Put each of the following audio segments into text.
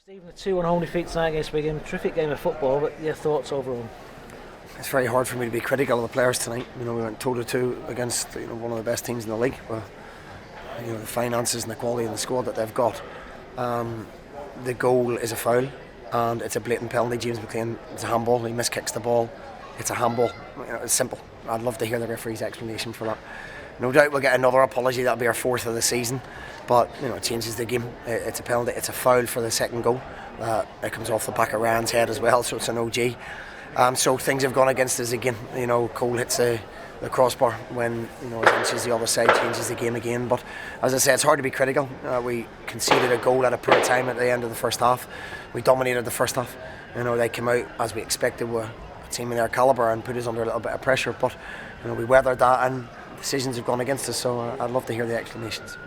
Stephen, a 2-1 home defeat tonight against Wigan. Terrific game of football, but your thoughts overall? It's very hard for me to be critical of the players tonight. We went toe-to-toe against one of the best teams in the league. Well, the finances and the quality of the squad that they've got. The goal is a foul, and it's a blatant penalty. James McLean, it's a handball. He miskicks the ball. It's a handball. It's simple. I'd love to hear the referee's explanation for that. No doubt we'll get another apology. That'll be our fourth of the season, but it changes the game. It's a penalty. It's a foul for the second goal. It comes off the back of Ryan's head as well, so it's an OG. So things have gone against us again. Cole hits the crossbar when it inches the other side, changes the game again. But as I say, it's hard to be critical. We conceded a goal at a poor time at the end of the first half. We dominated the first half. They came out as we expected with a team in their calibre and put us under a little bit of pressure. But we weathered that, and decisions have gone against us. So I'd love to hear the explanations.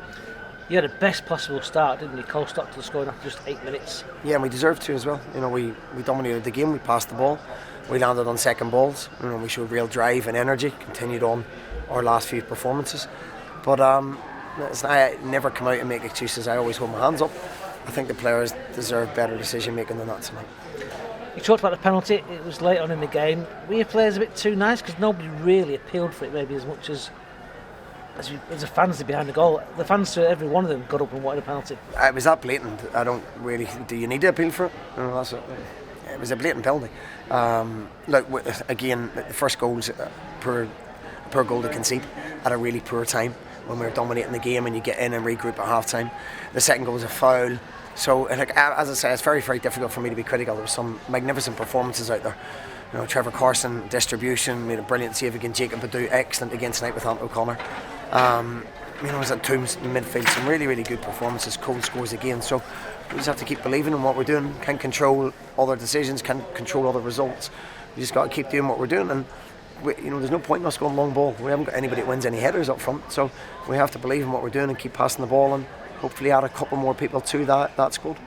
You had the best possible start, didn't you? Cole Stockton scoring after just 8 minutes. Yeah, and we deserved to as well. We dominated the game. We passed the ball. We landed on second balls. We showed real drive and energy. Continued on our last few performances. But I never come out and make excuses. I always hold my hands up. I think the players deserve better decision making than that tonight. You talked about the penalty. It was late on in the game. Were your players a bit too nice? Because nobody really appealed for it, maybe as much as the fans did behind the goal. The fans, every one of them, got up and wanted a penalty. It was that blatant. I don't really. Do you need to appeal for it? It was a blatant penalty. Again, the first goal's poor goal to concede at a really poor time when we were dominating the game, and you get in and regroup at half time. The second goal is a foul. So, as I say, it's very, very difficult for me to be critical. There were some magnificent performances out there. Trevor Carson, distribution, made a brilliant save against Jacob Badu, excellent again tonight with Ant O'Connor. I was at Toombs in midfield, some really, really good performances. Cole scores again, so we just have to keep believing in what we're doing. Can't control other decisions, can't control other results. We just got to keep doing what we're doing, and there's no point in us going long ball. We haven't got anybody that wins any headers up front, so we have to believe in what we're doing and keep passing the ball, and hopefully add a couple more people to that squad.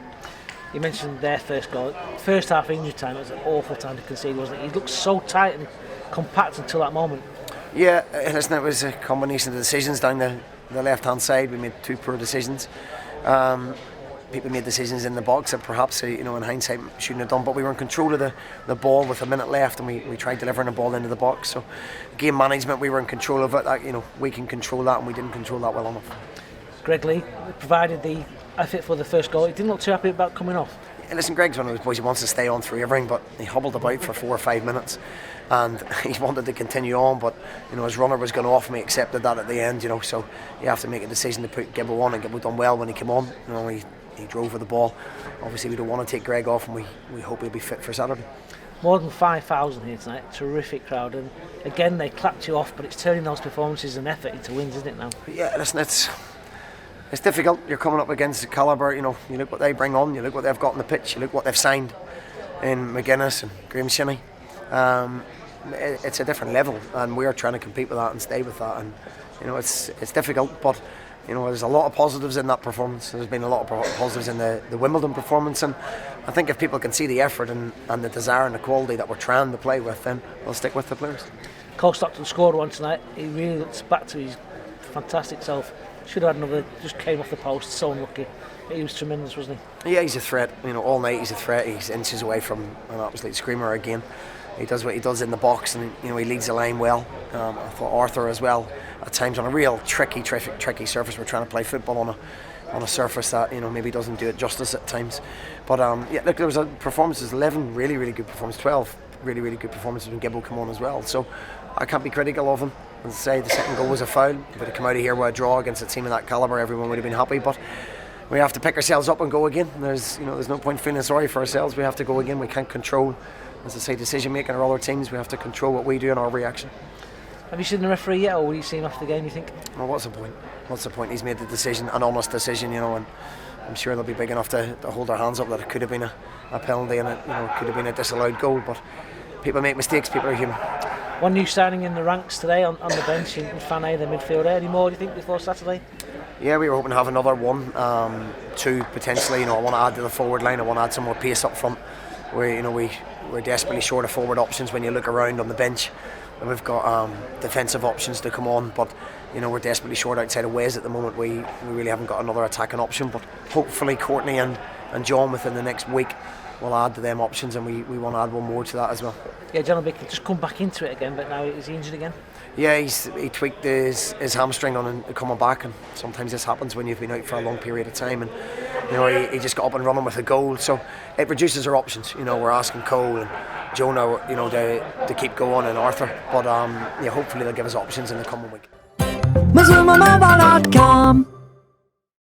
You mentioned their first goal. First half injury time, it was an awful time to concede, wasn't it? He looked so tight and compact until that moment. Yeah, listen, it was a combination of decisions down the left-hand side. We made two poor decisions. People made decisions in the box that perhaps, in hindsight, shouldn't have done. But we were in control of the ball with a minute left, and we tried delivering the ball into the box. So, game management, we were in control of it. We can control that, and we didn't control that well enough. Greg Lee provided the effort for the first goal. He didn't look too happy about coming off. Listen, Greg's one of those boys who wants to stay on through everything, but he hobbled about for 4 or 5 minutes, and he wanted to continue on, but his runner was going off, and we accepted that at the end. So you have to make a decision to put Gibbo on, and Gibbo done well when he came on. He drove with the ball. Obviously we don't want to take Greg off, and we hope he'll be fit for Saturday. More than 5,000 here tonight, terrific crowd, and again they clapped you off, but it's turning those performances and effort into wins, isn't it now? Yeah, listen, it's difficult. You're coming up against the calibre. You look what they bring on. You look what they've got on the pitch. You look what they've signed in McGuinness and Graham Shinney. It's a different level, and we're trying to compete with that and stay with that. And it's difficult, but there's a lot of positives in that performance. There's been a lot of positives in the Wimbledon performance, and I think if people can see the effort and the desire and the quality that we're trying to play with, then they'll stick with the players. Cole Stockton scored one tonight. He really looks back to his fantastic self. Should have had another, just came off the post, so unlucky. But he was tremendous, wasn't he? Yeah, he's a threat. All night he's a threat. He's inches away from an absolute screamer again. He does what he does in the box, and he leads the line well. I thought Arthur as well, at times on a real tricky surface. We're trying to play football on a surface that maybe doesn't do it justice at times. But look, there was performances, 11 really, really good performances, 12 really, really good performances when Gibbo come on as well. So I can't be critical of him. As I say, the second goal was a foul. If we'd have come out of here with a draw against a team of that calibre, everyone would have been happy. But we have to pick ourselves up and go again. There's no point feeling sorry for ourselves. We have to go again. We can't control, as I say, decision making or other teams. We have to control what we do and our reaction. Have you seen the referee yet, or will you see him after the game, you think? Well, what's the point? What's the point? He's made the decision, an honest decision, and I'm sure they'll be big enough to hold their hands up that it could have been a penalty, and it could have been a disallowed goal. But people make mistakes. People are human. One new signing in the ranks today on the bench in Fanay, the midfielder. Any more, do you think, before Saturday? Yeah, we were hoping to have another one, two potentially. I want to add to the forward line. I want to add some more pace up front. We're desperately short of forward options when you look around on the bench. And we've got defensive options to come on, but we're desperately short outside of Wes at the moment. We really haven't got another attacking option, but hopefully Courtney and and John within the next week will add to them options, and we want to add one more to that as well. Yeah, John O'Bee just come back into it again, but now is he injured again? Yeah, he tweaked his hamstring on coming back, and sometimes this happens when you've been out for a long period of time, and he just got up and running with a goal, so it reduces our options. We're asking Cole and Jonah to keep going, and Arthur, but hopefully they'll give us options in the coming week.